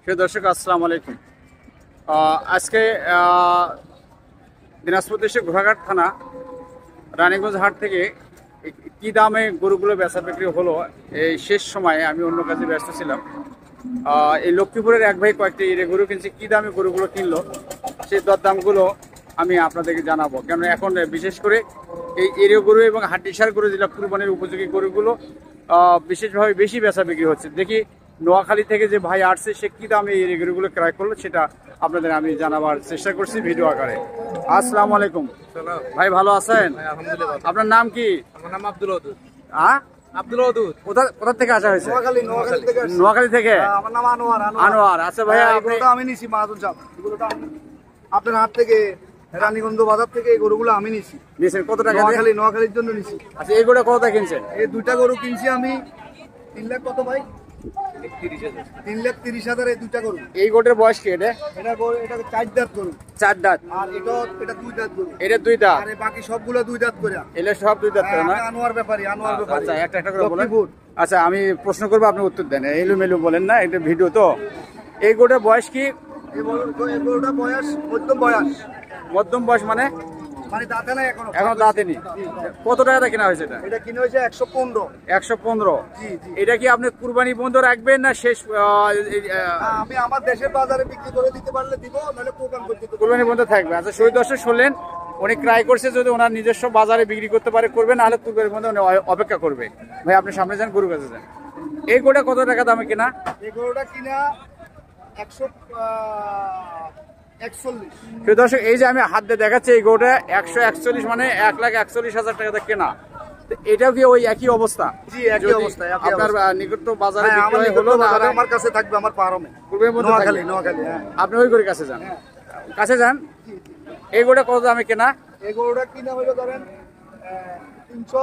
প্রিয় দর্শক, আসসালামু আলাইকুম। আজকে দিনাজপুর দেশের ঘোড়াঘাট থানা রানীগঞ্জ হাট থেকে কি দামে গরুগুলো বেচা বিক্রি হলো, এই শেষ সময়ে আমি অন্য কাজে ব্যস্ত ছিলাম। এই লক্ষ্মীপুরের এক ভাই কয়েকটি এরে গরু কিনছে, কি দামে গরুগুলো কিনলো সেই দরদামগুলো আমি আপনাদেরকে জানাবো। কেন এখন বিশেষ করে এই এরে গরু এবং হাড্ডিসার গরু, যেটা কুরবানির উপযোগী গরুগুলো বিশেষভাবে বেশি বেচা বিক্রি হচ্ছে। দেখি নোয়াখালী থেকে যে ভাই আসছে সে কি দামে এই গরুগুলো ক্রয় করলো সেটা আপনাদের আমি জানাবার চেষ্টা করছি ভিডিও আকারে। আসসালামু আলাইকুম ভাই, ভালো আছেন? আপনার নাম কি? আমার নাম আব্দুল ওয়াদুদ। আব্দুল ওয়াদুদ। কোথা থেকে আসা হয়েছে? নোয়াখালী থেকে। আমার নাম আনোয়ার। আনোয়ার। আচ্ছা ভাইয়া, আমি নিছি মাহাতুল সাহেব, আপনার হাট থেকে রানীগঞ্জ বাজার থেকে এই গরুগুলো আমি নিছি। নিয়েছেন কত টাকা? নোয়াখালীর জন্য নিছি। আচ্ছা, এই গরুটা কত কিনছেন? এই দুইটা গরু কিনছি আমি 3 লাখ। কত ভাই? 3,30,000 এই দুইটা গরু। এই গরুটার বয়স কি? এটা 4 দাঁত গরু। 4 দাঁত। আর এটা 2 দাঁত গরু। এটা 2 দাঁত। আর বাকি সবগুলো 2 দাঁত করে। এলে সব 2 দাঁত করে না? আনোয়ার ব্যাপারী। আচ্ছা, একটা করে বলেন। আচ্ছা, আমি প্রশ্ন করবো, আপনি উত্তর দেন। এলোমেলো বলেন না, এটা ভিডিও তো। এই গরুটার বয়স কি? এই গরুটা বয়স মধ্যম বয়স। মধ্যম বয়স মানে দাঁতে না এখনো দাঁতে নি। কত টাকা কেনা হয়েছে এটা? এটা কিনে হয়েছে 115। 115। জি। এটা কি আপনি কুরবানি বন্ধ রাখবেন না শেষ? আমি আমার দেশের বাজারে বিক্রি করে দিতে পারলে দিব, নাহলে কুরবানি বন্ধ থাকবে। আচ্ছা, শহীদ দর্শক শুনলেন, উনি ক্রয় করছে, যদি ওনার নিজস্ব বাজারে বিক্রি করতে পারে করবে, নাহলে কুরবানি বন্ধ অপেক্ষা করবে। ভাই আপনি সামনে যান, গরু কাছে যান। এই গরুটা কত টাকা দামে কেনা? এই গরুটা কিনা 141। দর্শক, এই যে আমি হাত দিয়ে দেখাচ্ছি, এই গরুটা 141 মানে 1,41,000 টাকা কেনা। এটাও কি ওই একই অবস্থা? জি, একই অবস্থা। আপনার নিকট তো বাজারে আমার কাছে থাকবে, আমার পারমে নোয়াখালী। আপনি ওই গরুর কাছে যান, কাছে যান। এই গরুটা কত দামে কেনা? এই গরুটা কিনা হলো ধরেন 300।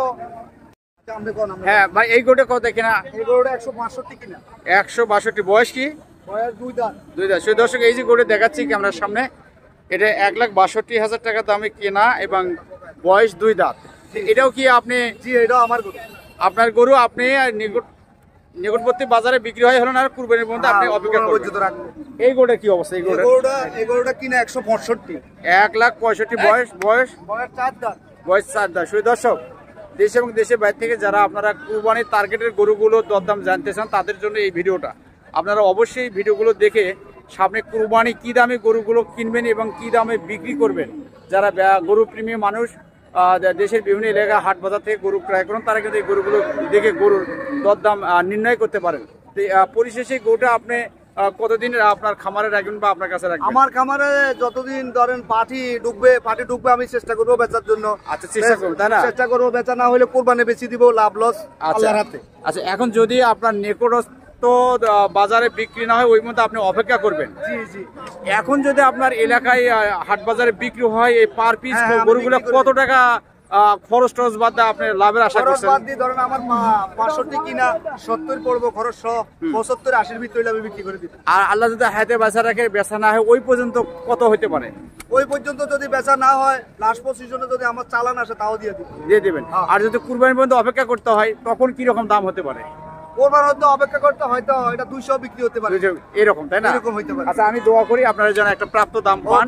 হ্যাঁ ভাই, এই গরুটা কত কেনা? এই গরুটা 162 কিনা। 162। বয়স কি? বয়স 2 দাঁত। 2 দাঁত। সেই দর্শক, এই যে গরু দেখাচ্ছি ক্যামেরার সামনে, এটা 1,62,000 টাকা দামে কেনা এবং বয়স 2 দাঁত। এটাও কি আপনি? জি, এটাও আমার গরু। আপনার গরু আপনি নিকটবর্তী বাজারে বিক্রি হয় হলো না, কুরবানির মধ্যে আপনি অপেক্ষা করবেন। এই গরুটা কি অবস্থা? এই গরুটা কিনা 165। 1,65,000। বয়স 4 দাঁত। বয়স 4 দাঁত। সেই দর্শক, দেশ এবং দেশের বাইরে থেকে যারা আপনারা কুরবানির টার্গেটের গরুগুলো দরদাম জানতে চান, তাদের জন্য এই ভিডিওটা। আপনারা অবশ্যই ভিডিওগুলো দেখে সামনে কুরবানি কি দামে গরুগুলো কিনবেন এবং কি দামে বিক্রি করবেন। যারা গরু প্রেমী মানুষ দেশের বিভিন্ন এলাকা হাট বাজার থেকে গরু ক্রয় করেন, তারা কিন্তু এই গরুগুলো দেখে গরুর দরদাম নির্ণয় করতে পারেন। পরিশেষে গরুটা আপনি কতদিন আপনার খামারে রাখবেন বা আপনার কাছে রাখবেন? আমার খামারে যতদিন ধরেন পাটি ঢুকবে আমি চেষ্টা করবো বেচার জন্য। আচ্ছা, চেষ্টা করবেন, তাই না? চেষ্টা করবো, বেচা না হলে কোরবানি বেশি দিব, লাভ লস আল্লাহর হাতে। আচ্ছা, এখন যদি আপনার নিকটস্থ বাজারে বিক্রি না হয়, ওই মধ্যে আপনি অপেক্ষা করবেন। জি। এখন যদি আপনার এলাকায় হাট বাজারে বিক্রি হয়, এই পার পিস গরুগুলো কত টাকা খরচ টরচ বাদ দিয়ে আপনি লাভের আশা করছেন? ধরেন আমার 65 কিনা 70 পড়বো খরচ সহ, 75-80 ভিতরে আমি বিক্রি করে দিই। আর আল্লাহ যদি হাতে বেচা রাখে, বেচা না হয়, ওই পর্যন্ত কত হতে পারে? ওই পর্যন্ত যদি বেচা না হয়, লাস্ট পজিশনে যদি আমার চালান আসে, তাও দিয়ে দিবেন। আর যদি কুরবানি পর্যন্ত অপেক্ষা করতে হয়, তখন কি রকম দাম হতে পারে? অপেক্ষা করতে হয়তো এটা 200 বিক্রি হতে পারে, এরকম, তাই না? এরকম হইতে পারে। আচ্ছা, আমি দোয়া করি আপনারা যেন একটা প্রাপ্ত দাম পান।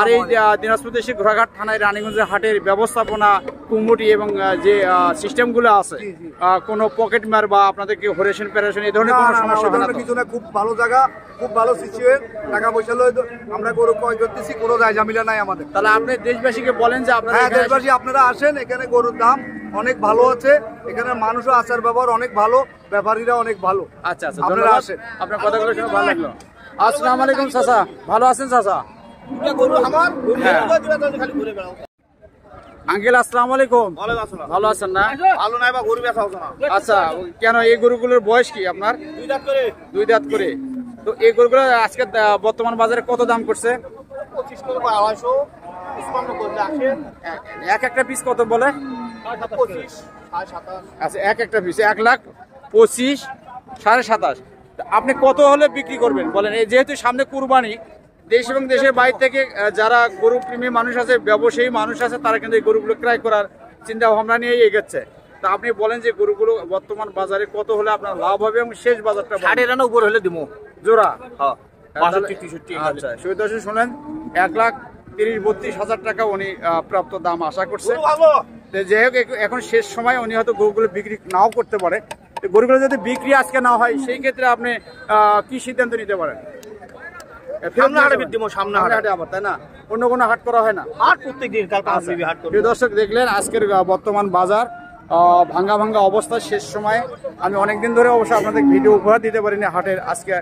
আর এই দিনাজপুর দেশে ঘোড়াঘাট থানায় রানীগঞ্জের হাটের ব্যবস্থাপনা কমিটি এবং যে সিস্টেমগুলো আছে, কোনো পকেট মার বা আপনাদেরকে হরেশন প্যারেশন এই ধরনের কোনো সমস্যা হবে না? কিছু না, খুব ভালো জায়গা, খুব ভালো সিচুয়েশন। টাকা পয়সা লয় আমরা গরু ক্রয় করতেছি, কোনো ঝামেলা নাই আমাদের। তাহলে আপনি দেশবাসীকে বলেন যে আপনারা দেশবাসী আপনারা আসেন, এখানে গরুর দাম অনেক ভালো আছে, এখানে মানুষও আচার ব্যবহার অনেক ভালো, ব্যাপারীরা অনেক ভালো। আচ্ছা, আপনারা আসেন। আপনার কথাগুলো শুনে ভালো লাগলো। আসসালামু আলাইকুম চাচা, ভালো আছেন চাচা? আঙ্কেল আসসালামু আলাইকুম। ভালো আছেন না? ভালো নাই বা গরু বেচা হচ্ছে না। আচ্ছা, কেন এই গরুগুলোর বয়স কি আপনার? 2 দাঁত করে। তো এই গরুগুলো আজকে বর্তমান বাজারে কত দাম করছে? 25 করে 250 এক একটা পিস কত বলে? 25 27। আচ্ছা, একটা পিস 1,25,000 27,500। আপনি কত হলে বিক্রি করবেন বলেন? এই যেহেতু সামনে কুরবানি, দেশ এবং দেশের বাইরে থেকে যারা গরু প্রেমী মানুষ আছে, ব্যবসায়ী মানুষ আছে, তারা কিন্তু এই গরুগুলো ক্রয় করার চিন্তা ভাবনা নিয়ে এগোচ্ছে। তা আপনি বলেন যে গরুগুলো বর্তমান বাজারে কত হলে আপনার লাভ হবে এবং শেষ বাজারটা? 60 রানা উপর হলে দিমু জোড়া। 62-63 আচ্ছা সুবিধা দর্শক শুনলেন 1,30,32,000 টাকা উনি প্রাপ্ত দাম আশা করছে। তো যাই হোক এখন শেষ সময় উনি হয়তো গরুগুলো বিক্রি নাও করতে পারে। তো গরুগুলো যদি বিক্রি আজকে না হয় সেই ক্ষেত্রে আপনি কি সিদ্ধান্ত নিতে পারেন? সামনে হাটে দিব, সামনে হাটে আবার তাই না, অন্য কোনো হাট করা হয় না? হাট প্রত্যেকদিন, কাল পাঁচবি হাট করব। প্রিয় দর্শক দেখলেন আজকের বর্তমান বাজার ভাঙ্গা ভাঙ্গা অবস্থা শেষ সময়ে। আমি অনেকদিন ধরে অবশ্য আপনাদের ভিডিও উপহার দিতে পারিনি হাটের, আজকে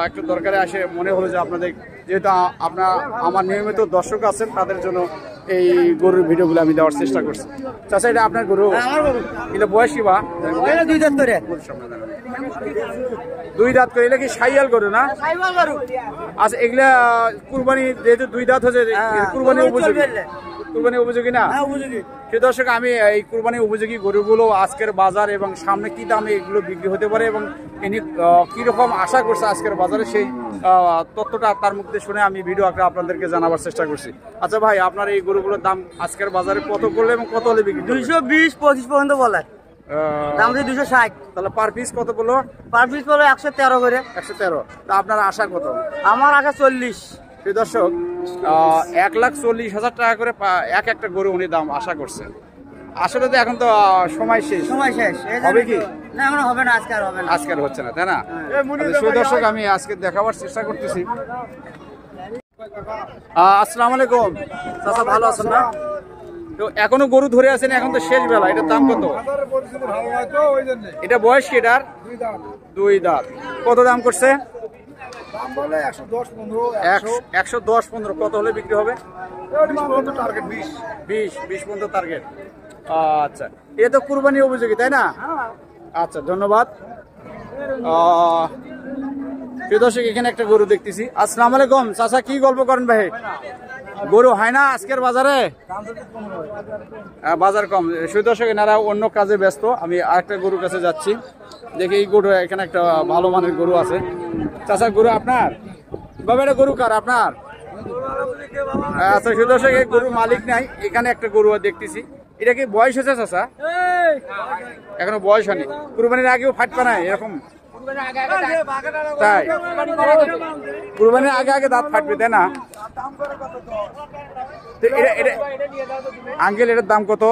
একটু দরকারে আসে মনে হলো যে আপনাদের যেহেতু আপনার আমার নিয়মিত দর্শক আছেন তাদের জন্য এই গরুর ভিডিওগুলো আমি দেওয়ার চেষ্টা করছি। চাচা এটা আপনার গরু? এটা বয়স কি বা? 2 দাঁত করে। 2 দাঁত করে। এটা কি শাইয়াল গরু না? আচ্ছা এগুলা কুরবানি যেহেতু 2 দাঁত হচ্ছে কুরবানি উপযোগী, কুরবানি উপযোগী না? প্রিয় দর্শক আমি এই কুরবানি উপযোগী গরুগুলো আজকের বাজার এবং সামনে কি দামে এগুলো বিক্রি হতে পারে এবং ইনি কিরকম আশা করছে আজকের বাজারে সেই তথ্যটা তার মুখে শুনে আমি ভিডিও আকারে আপনাদেরকে জানাবার চেষ্টা করছি। আচ্ছা ভাই আপনার এই গরুগুলোর দাম আজকের বাজারে কত করলে এবং কত হলে বিক্রি? 220-25 পর্যন্ত বলে দাম, 260। তাহলে পার পিস কত বললো? পার পিস বলে 113 করে। 113। তা আপনার আশা কত? আমার আশা 40। প্রিয় দর্শক 1,40,000 টাকা করে একটা গরু উনি দাম আশা করছেন। আসলে তো এখন তো সময় শেষ। হবে কি? না আমরা হবে না, আজকে আর হবে না। আজকে আর হচ্ছে না তাই না? প্রিয় দর্শক আমি আজকে দেখাবার চেষ্টা করতেছি। আসসালামু আলাইকুম চাচা, ভালো আছেন না? তো এখনো গরু ধরে আছেন, এখন তো শেষ বেলা। এটার দাম কত? এটা বয়স কি এটার? 2 দাঁত। কত দাম করছে? 110-15। কত হলে বিক্রি হবে? 20 পর্যন্ত টার্গেট। আচ্ছা এ তো কুরবানি উপযোগী তাই না? আচ্ছা ধন্যবাদ। প্রিয় দর্শক এখানে একটা গরু দেখতেছি। আসসালামু আলাইকুম চাচা, কি গল্প করেন ভাই? গরু হয় না আজকের বাজারে? বাজার কম। প্রিয় দর্শক এনারা অন্য কাজে ব্যস্ত। আমি আরেকটা গরুর কাছে যাচ্ছি, দেখি এই গরু এখানে একটা ভালো মানের গরু আছে। চাচা গরু আপনার? বাবা এটা গরু কার? আপনার? আচ্ছা প্রিয় দর্শক এই গরুর মালিক নাই, এখানে একটা গরু দেখতেছি। এটা কি বয়স হয়েছে চাচা? এখনো বয়স হয়নি। কুরবানির আগেও ফাটবে না এরকম? তাই কুরবানির আগে আগে দাঁত ফাটবে তাই না? আঙ্কেল এটার দাম কত?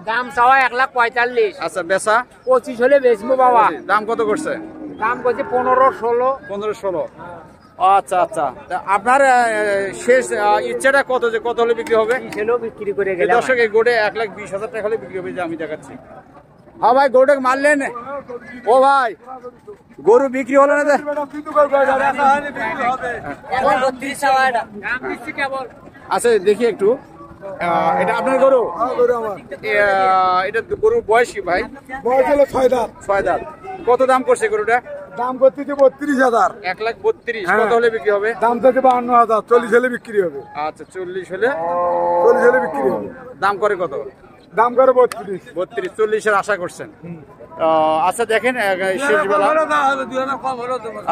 দাম চাওয়া 1,45,000। আচ্ছা বেচা 25 হলে বেচবো বাবা। দাম কত করছে? দাম করছে 15-16। 15-16। আচ্ছা আচ্ছা আপনার শেষ ইচ্ছাটা কত, যে কত হলে বিক্রি হবে? বিক্রি করে গেলে দর্শক এই গোটে 1,20,000 টাকা হলে বিক্রি হবে, যে আমি দেখাচ্ছি। হ্যাঁ ভাই গরুটাকে মারলেন? ও ভাই গরু বিক্রি হলো না? আচ্ছা দেখি একটু, এটা আপনার গরু? এটা গরুর বয়স কি ভাই? বয়স হলো 6 দাঁত। 6 দাঁত। কত দাম করছে গরুটা? দাম করতেছে 32,000। 1,32,000। কত হলে বিক্রি হবে? দাম থেকে 52,000। 40 হলে বিক্রি হবে। আচ্ছা 40 হলে বিক্রি হবে। দাম করে কত? দাম করে 32। 40-40-এর আশা করছেন? আচ্ছা দেখেন শেষ বেলা।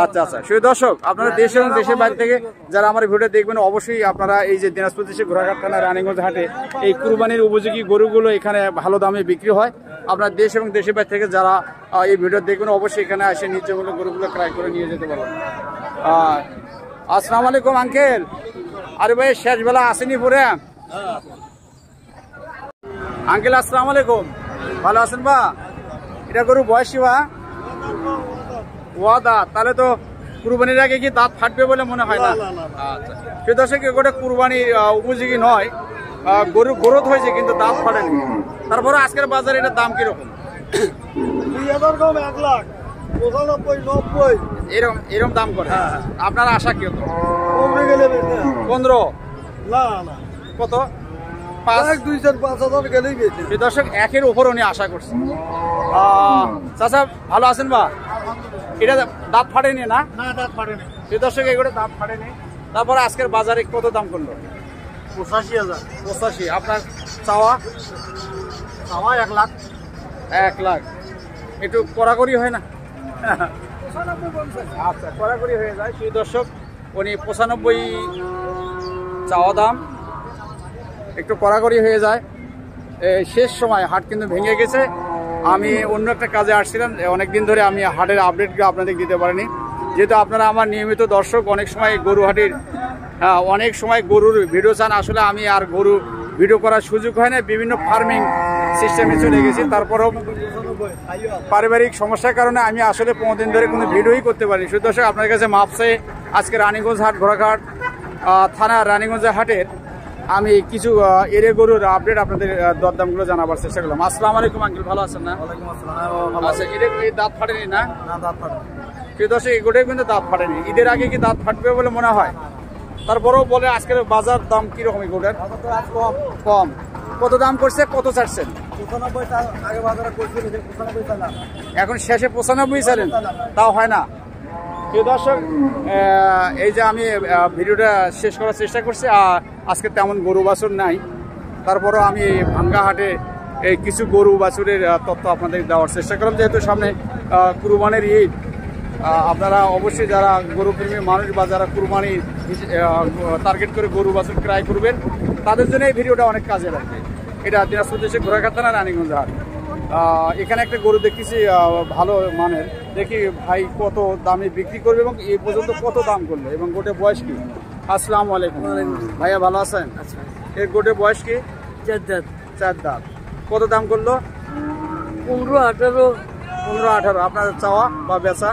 আচ্ছা আচ্ছা সেই দর্শক আপনারা দেশ এবং দেশের বাইরে থেকে যারা আমার ভিডিও দেখবেন অবশ্যই আপনারা এই যে দিনাজপুর দেশে ঘোড়াঘাট থানা রানীগঞ্জ হাটে এই কুরবানির উপযোগী গরুগুলো এখানে ভালো দামে বিক্রি হয়। আপনার দেশ এবং দেশের বাইরে থেকে যারা এই ভিডিও দেখবেন অবশ্যই এখানে এসে নিচে মূল্য গরুগুলো ক্রয় করে নিয়ে যেতে পারবেন। আসসালামু আলাইকুম আঙ্কেল। আরে ভাই শেষ বেলা আসেনি পরে? আঙ্কেল আসসালামু আলাইকুম, ভালো আছেন বা? এটা গরু বয়সী বা? ও দাঁত। তাহলে তো কুরবানির আগে কি দাঁত ফাটবে বলে মনে হয় না? আচ্ছা সে দর্শক গোটা কুরবানির উপযোগী নয়, গরু গ্রোথ হয়েছে কিন্তু দাঁত ফাটেনি। তারপরে আজকের বাজারে এটার দাম কিরকম? 1,90 এরকম দাম করে। আপনার আশা কি হতো? 15? না কত? 2-5,000 গেলেই বেশি। দর্শক 1-এর উপর উনি আশা করছেন। চাচা ভালো আছেন বা? এটা দাঁত ফাটেনি না? দাঁত ফাটেনি। দর্শক এগুলো দাঁত ফাটেনি। তারপরে আজকের বাজারে কত দাম করলো? 85,000। 85। আপনার চাওয়া? 1 লাখ। 1 লাখ। একটু কড়াকড়ি হয় না? আচ্ছা কড়াকড়ি হয়ে যায়। সেই দর্শক উনি 95 চাওয়া দাম, একটু কড়াকড়ি হয়ে যায়। শেষ সময় হাট কিন্তু ভেঙে গেছে। আমি অন্য একটা কাজে আসছিলাম, অনেকদিন ধরে আমি হাটের আপডেটগুলো আপনাদের দিতে পারিনি। যেহেতু আপনারা আমার নিয়মিত দর্শক, অনেক সময় গরুহাটির অনেক সময় গরুর ভিডিও চান, আসলে আমি আর গরু ভিডিও করার সুযোগ হয় না, বিভিন্ন ফার্মিং সিস্টেমে চলে গেছি। তারপরেও পারিবারিক সমস্যার কারণে আমি আসলে 15 দিন ধরে কোনো ভিডিওই করতে পারিনি। শুধু দর্শক আপনার কাছে মাপসে আজকে রানীগঞ্জ হাট, ঘোড়াঘাট থানা রানীগঞ্জ হাটের আমি কিছু এরে গরুর আপডেট আপনাদের দরদামগুলো জানাবার চেষ্টা করলাম। আসসালামু আলাইকুম আঙ্কেল, ভালো আছেন না? আচ্ছা, এই দাঁত ফাটেনি না? প্রিয় দর্শক, এগুলোই কিন্তু দাঁত ফাটেনি। ঈদের আগে কি দাঁত ফাটবে বলে মনে হয়? তারপরেও বলে আজকের বাজার দাম কিরকম এগুলোর? কম। কত দাম করছে, কত ছাড়ছেন? এখন শেষে 95 চাইলেন, তাও হয় না। প্রিয় দর্শক, এই যে আমি ভিডিওটা শেষ করার চেষ্টা করছি, আজকে তেমন গরু বাছুর নাই, তারপরও আমি ভাঙ্গা হাটে এই কিছু গরু বাছুরের তথ্য আপনাদের দেওয়ার চেষ্টা করলাম। যেহেতু সামনে কুরবানির ঈদ, আপনারা অবশ্যই যারা গরু প্রেমী মানুষ বা যারা কুরবানি টার্গেট করে গরু বাছুর ক্রয় করবেন, তাদের জন্য এই ভিডিওটা অনেক কাজে লাগবে। এটা দিনাজপুর দেশে ঘোড়াঘাট থানা রানীগঞ্জ হাট। এখানে একটা গরু দেখতেছি ভালো মানের, দেখি ভাই কত দামে বিক্রি করবে এবং এই পর্যন্ত কত দাম করলো এবং গোটে বয়স কি? আসসালামু আলাইকুম ভাইয়া, ভালো আছেন? এর গোটে বয়স কি? 4 দাঁত। কত দাম করলো? 15-18। আপনার চাওয়া বা বেচা?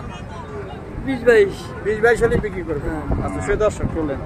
20-22 20-22 হলে বিক্রি করবে। আচ্ছা, সে দর্শক করলেন